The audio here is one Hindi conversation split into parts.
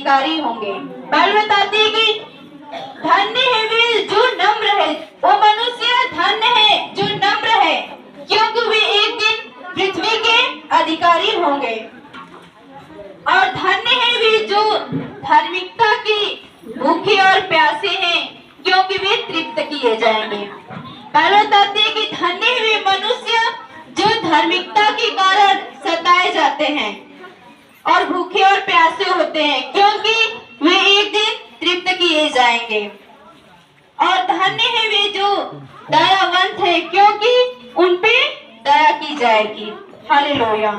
अधिकारी होंगे। बाइबल बताती है कि धन्य है वे जो नम्र है, वो मनुष्य धन्य है जो नम्र है, क्योंकि वे एक दिन पृथ्वी के अधिकारी होंगे। और धन्य है वे जो धार्मिकता की भूखे और प्यासे हैं, क्योंकि वे तृप्त किए जाएंगे। बाइबल बताती है कि धन्य है वे मनुष्य जो धार्मिकता के कारण सताए जाते हैं और भूखे और प्यासे होते हैं, क्योंकि वे एक दिन तृप्त किए जाएंगे। और धन्य है वे जो दयावंत है, क्योंकि उन पे दया की जाएगी। हालेलुया।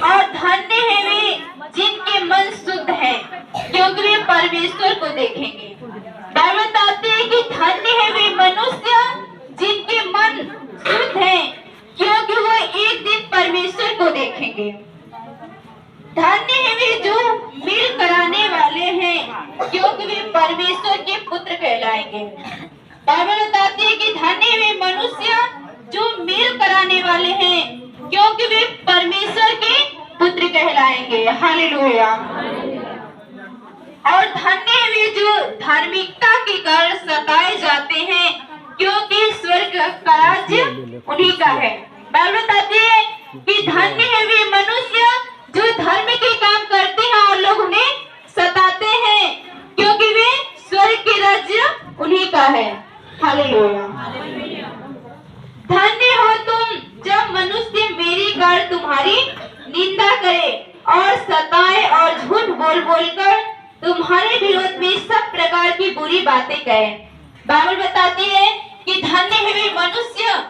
और धन्य है वे जिनके मन शुद्ध है, क्योंकि वे परमेश्वर को देखेंगे। बाइबल बताती है कि धन्य है वे मनुष्य जिनके मन शुद्ध है, क्योंकि वो एक दिन परमेश्वर को देखेंगे। धन्य है वे जो मेल कराने वाले हैं, क्योंकि वे परमेश्वर के पुत्र कहलाएंगे। बाइबल बताती है कि धन्य है वे मनुष्य जो मेल कराने वाले हैं, क्योंकि वे परमेश्वर के पुत्र कहलाएंगे। हालेलुया। और धन्य है वे जो धार्मिकता के कारण सताए जाते हैं, क्योंकि स्वर्ग का राज्य उन्हीं का है। बाइबल बताती है कि धन्य है वे मनुष्य जो धर्म के काम करते हैं और लोग उन्हें सताते हैं, क्योंकि वे स्वर्ग के राज्य उन्हीं का है। हालेलुया। धन्य हो तुम जब मनुष्य मेरी कर तुम्हारी निंदा करे और सताए और झूठ बोल बोलकर तुम्हारे विरोध में सब प्रकार की बुरी बातें कहे। बाइबल बताती है कि धन्य है वे मनुष्य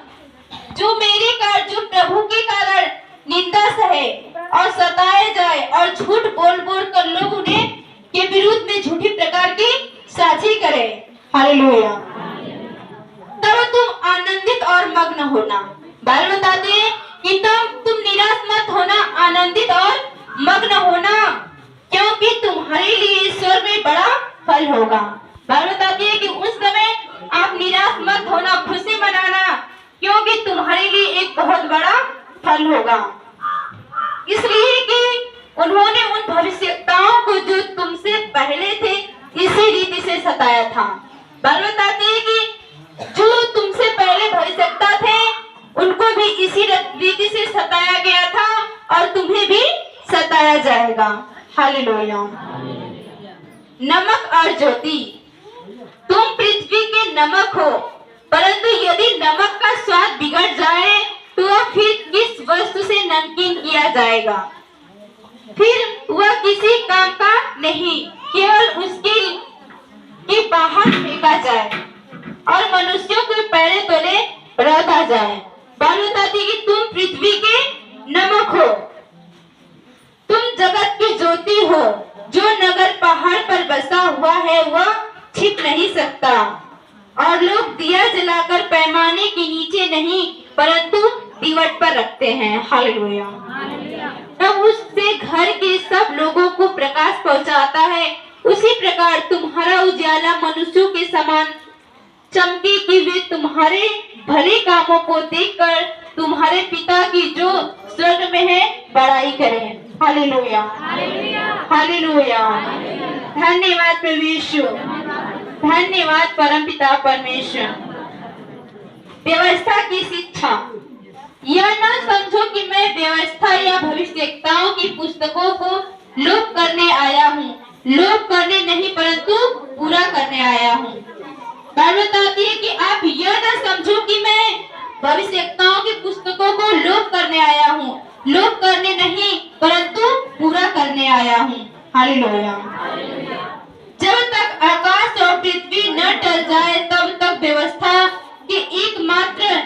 जो मेरे कारण, जो प्रभु के कारण निंदा सहे और सताए जाए और झूठ बोल बोल कर लोग उन्हें के विरुद्ध में झूठी प्रकार की साझी करे। हालेलुया। तब तुम आनंदित और मग्न होना। बाइबल बताती है कि तब तुम निराश मत होना, आनंदित और मग्न होना, क्योंकि तुम्हारे लिए ईश्वर में बड़ा फल होगा। बाइबल बताती है कि उस समय आप निराश मत होना, खुशी मनाना, क्योंकि तुम्हारे लिए एक बहुत बड़ा फल होगा। इसलिए कि उन्होंने उन भविष्यवक्ताओं को जो तुमसे पहले थे इसी रीति से सताया था। बाइबल बताती है कि जो तुमसे पहले भविष्यवक्ता थे उनको भी इसी रीति से सताया गया था और तुम्हें भी सताया जाएगा। हालेलुया। नमक और ज्योति। तुम पृथ्वी के नमक हो, परंतु यदि नमक का स्वाद बिगड़ जाए तो वह फिर किस वस्तु से नमकीन किया जाएगा? फिर वह किसी काम का नहीं, केवल उसके के बाहर फेंका जाए और मनुष्यों के पैरे तले रखा जाए। बाइबल बताती है कि तुम पृथ्वी के नमक हो, तुम जगत की ज्योति हो। जो नगर पहाड़ पर बसा हुआ है वह छिप नहीं सकता, और लोग दिया जलाकर पैमाने के नीचे नहीं परंतु दीवट पर रखते हैं। हालेलुया। तब उससे घर के सब लोगों को प्रकाश पहुंचाता है। उसी प्रकार तुम्हारा उजाला मनुष्यों के समान चमके कि वे तुम्हारे भले कामों को देखकर तुम्हारे पिता की जो स्वर्ग में है बड़ाई करें। हालेलुया। हालेलुया। धन्यवाद प्रभु यीशु, धन्यवाद परमपिता परमेश्वर। व्यवस्था की शिक्षा। यह न समझो कि मैं व्यवस्था या भविष्यवक्ताओं की पुस्तकों को लोप करने आया हूँ। लोप करने नहीं परंतु पूरा करने आया हूँ। बाइबल बताती है कि आप यह न समझो कि मैं भविष्यवक्ताओं की पुस्तकों को लोप करने आया हूँ। लोप करने नहीं परंतु पूरा करने आया हूँ। हालेलुया। जब तक आकाश और पृथ्वी न टल जाए तब तक व्यवस्था के एकमात्र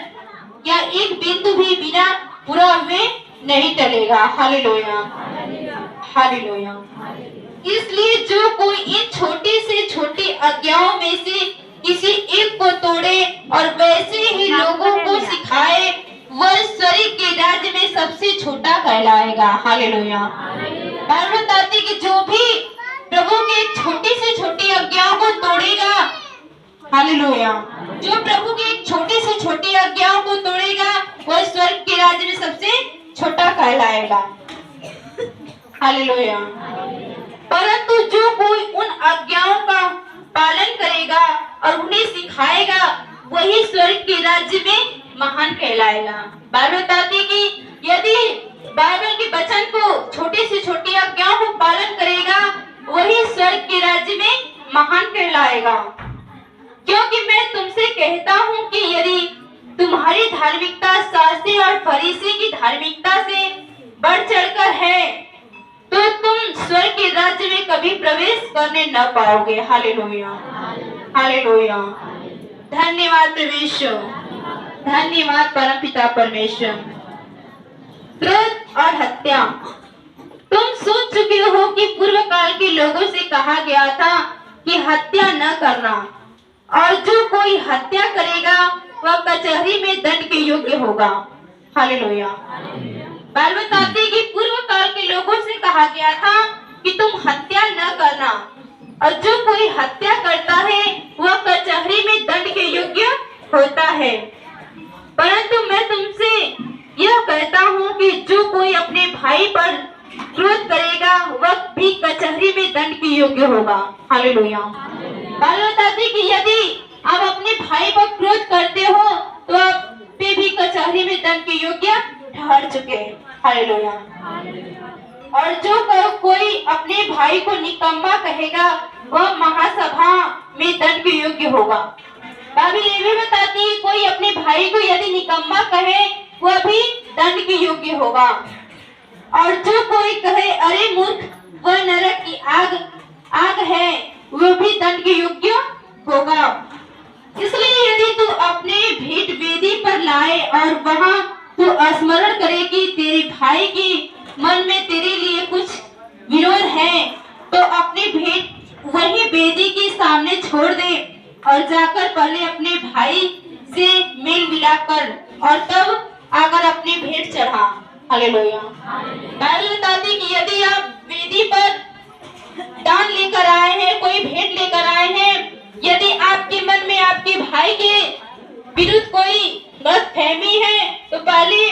या एक बिंदु भी बिना पूरा हुए नहीं टलेगा। हालेलुया। हालेलुया। इसलिए जो कोई इन छोटी से छोटी आज्ञाओं में से किसी एक को तोड़े और वैसे ही लोगों को सिखाए वह स्वर्ग के राज्य में सबसे छोटा कहलाएगा। हालेलुया। बाइबल बताती है कि जो भी प्रभु की छोटी से छोटी आज्ञाओं को तोड़ेगा, हालेलुया, जो प्रभु की छोटी से छोटी आज्ञाओं को तोड़ेगा वह स्वर्ग के राज्य में सबसे छोटा कहलाएगा। हालेलुया। परंतु जो कोई उन आज्ञाओं का पालन करेगा और उन्हें सिखाएगा वही स्वर्ग के राज्य में महान कहलाएगा। बाइबल बताती कि यदि बाइबल के वचन को छोटे से छोटी आज्ञाओं को पालन करेगा वही स्वर्ग के राज्य में महान कहलाएगा। क्योंकि मैं तुमसे कहता हूँ कि यदि तुम्हारी धार्मिकता शास्त्री और फरीसी की धार्मिकता से बढ़ चढ़कर है तो तुम स्वर्ग के राज्य में कभी प्रवेश करने न पाओगे। Hallelujah, hallelujah. धन्यवाद परमेश्वर, धन्यवाद परमपिता परमेश्वर। क्रोध और हत्या। तुम सोच चुके हो कि पूर्व काल के लोगों से कहा गया था कि हत्या न करना और जो कोई हत्या करेगा वह कचहरी में दंड के योग्य होगा। हालेलुया। बाइबल बताती है कि पूर्व काल के लोगों से कहा गया था कि तुम हत्या न करना और जो कोई हत्या करता है वह कचहरी में दंड के योग्य होता है। परंतु मैं तुमसे यह कहता हूँ कि जो कोई अपने भाई पर क्रोध करेगा वह भी कचहरी में दंड के योग्य होगा। हालेलुया। बाइबल बताती है कि यदि आप अपने भाई पर क्रोध करते हो तो आप पे भी कचहरी में दंड के योग्य ठहर चुके। हालेलुया। और जो कोई अपने भाई को निकम्मा कहेगा वह महासभा में दंड के योग्य होगा। बाइबल ये भी बताती है कोई अपने भाई को यदि निकम्मा कहे वह भी दंड के योग्य होगा। और जो कोई कहे अरे मूर्ख वह नरक की आग है वह भी दंड के योग्य होगा। इसलिए यदि तू अपने भेंट वेदी पर लाए और वहां तू स्मरण करे कि तेरे भाई के मन में तेरे लिए कुछ विरोध है तो अपनी भेंट वही वेदी के सामने छोड़ दे और जाकर पहले अपने भाई से मेल मिलाप कर और तब आकर अपनी भेंट चढ़ा। हालेलुया। बाइबल बताती है कि यदि आप वेदी पर दान लेकर आए हैं, कोई भेंट लेकर आए हैं, यदि आपके मन में आपके भाई के विरुद्ध कोई गलतफहमी है तो पहले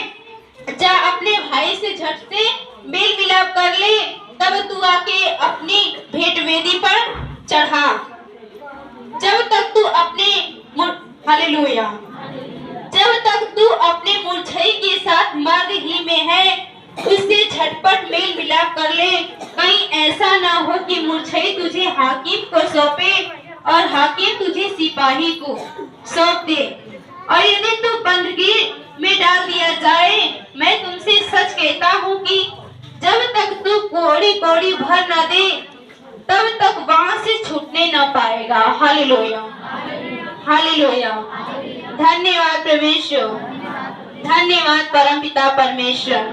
जा अपने भाई से झट से मेल मिलाप कर ले तब तू आके अपनी भेंट वेदी पर चढ़ा। जब तक तू अपने हालेलुया जब तक तू अपने मुरझाई के साथ मार्ग ही में है उससे झटपट मेल मिलाप कर ले। कहीं ऐसा ना हो कि मुरझाई तुझे हाकिम को सौंपे और हाकिम तुझे सिपाही को सौंप दे और यदि तू बंदगी में डाल दिया जाए। मैं तुमसे सच कहता हूँ कि जब तक तू कौड़ी कौड़ी भर न दे तब तक वहां से छूटने न पाएगा। Hallelujah, hallelujah. धन्यवाद परमेश्वर, धन्यवाद परमपिता परमेश्वर।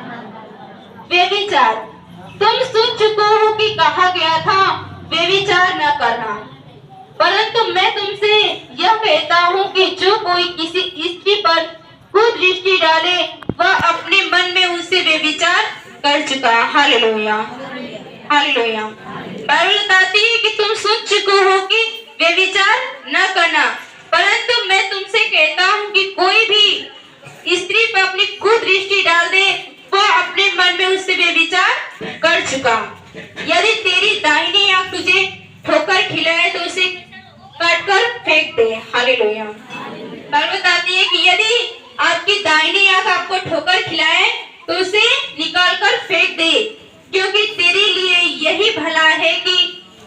व्यभिचार। तुम सुन चुके हो कि कहा गया था व्यभिचार न करना, परंतु मैं तुमसे यह कहता हूँ कि जो कोई किसी स्त्री पर कुदृष्टि डाले वह अपने मन में उससे व्यभिचार कर चुका है। Hallelujah, hallelujah. बाइबल बताती है कि तुम सुन चुके हो कि व्यभिचार न करना, परंतु मैं तुमसे कहता हूँ कि कोई भी स्त्री पर अपनी कुदृष्टि डाल दे वह अपने मन में उससे व्यभिचार कर चुका। यदि तेरी दाहिनी आंख तुझे ठोकर खिलाए तो उसे काटकर फेंक दे। हालेलुया। बाइबल बताती है कि यदि आपकी दाहिनी आंख आपको ठोकर खिलाए तो उसे निकाल कर फेंक दे, क्योंकि तेरे लिए यही भला है कि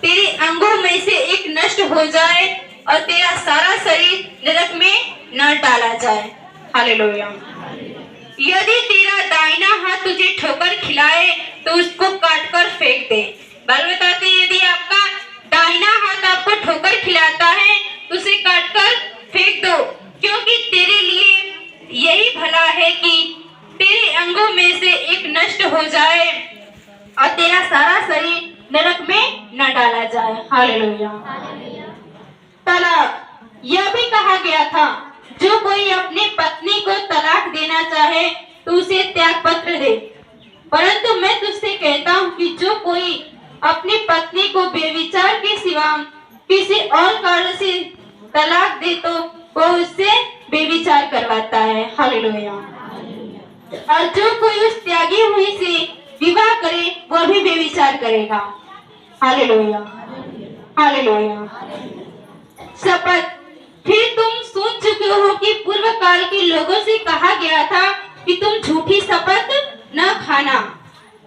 तेरे अंगों में से एक नष्ट हो जाए और तेरा सारा शरीर नरक में न डाला जाए। हालेलुया। यदि तेरा दाहिना हाथ तुझे ठोकर खिलाए तो उसको काट कर फेंक दे। बाइबल बताती है यदि आपका दाहिना हाथ आपको ठोकर खिलाता है तो उसे काट कर फेंक दो, क्योंकि तेरे लिए यही भला है कि तेरे अंगों में से एक नष्ट हो जाए और तेरा सारा शरीर नरक में न डाला जाए। हालेलुया। तलाक। यह भी कहा गया था जो कोई अपनी पत्नी को तलाक देना चाहे तो उसे त्याग पत्र दे, परंतु मैं तुझसे कहता हूँ कि जो कोई अपनी पत्नी को बेविचार के सिवा किसी और कारण से तलाक दे तो वो उससे बेविचार करवाता है। हालेलुया। और जो कोई उस त्यागी हुई से विवाह करे वह भी बेविचार करेगा। Hallelujah, hallelujah. शपथ। फिर तुम सुन चुके हो कि पूर्व काल के लोगों से कहा गया था कि तुम झूठी शपथ न खाना,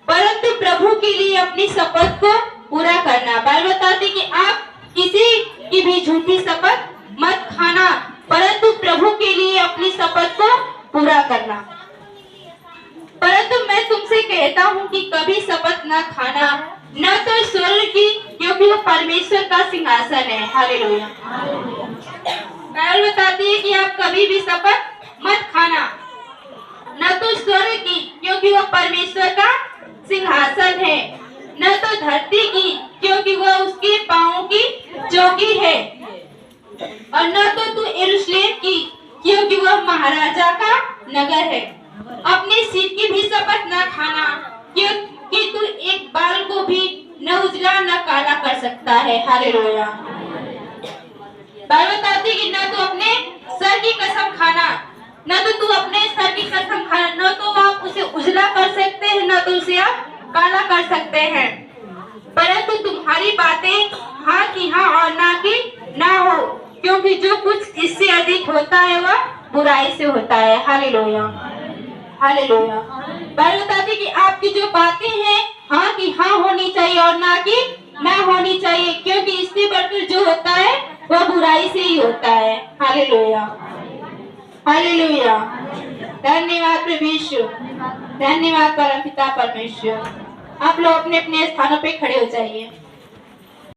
परंतु प्रभु के लिए अपनी शपथ को पूरा करना। बाइबल बताती कि आप किसी की भी झूठी शपथ मत खाना, परंतु प्रभु के लिए अपनी शपथ को पूरा करना। परंतु मैं तुमसे कहता हूँ कि कभी शपथ न खाना, न तो स्वर्ग की, क्योंकि वो परमेश्वर का सिंहासन है। हालेलुया। बाइबल बताती है कि आप कभी भी शपथ मत खाना, न तो स्वर्ग की, क्योंकि वो परमेश्वर का सिंहासन है, न तो धरती की, क्योंकि वह उसके पांवों की चौकी है, और न तो तू यरूशलेम की, क्योंकि वह महाराजा का नगर है। अपने सिर की भी शपथ न खाना, क्योंकि तू एक बाल को भी न उजला न काला कर सकता है। हालेलुया। बाइबल बताती है कि न तो अपने सर की कसम खाना, न तो तू अपने सर की कसम खाना, न तो आप उसे उजला कर सकते हैं, न तो उसे आप काला कर सकते हैं, परंतु तुम्हारी बातें हाँ की हाँ और ना की ना हो, क्योंकि जो कुछ इससे अधिक होता है वह बुराई से होता है। Hallelujah, hallelujah. बाइबल बताती है कि आपकी जो बातें हैं हाँ की हाँ होनी चाहिए और ना की ना होनी चाहिए, क्योंकि इससे बढ़कर जो होता है वह बुराई से ही होता है। Hallelujah, hallelujah. धन्यवाद प्रभु यीशु, धन्यवाद परमपिता परमेश्वर। आप लोग अपने अपने स्थानों पे खड़े हो जाइए।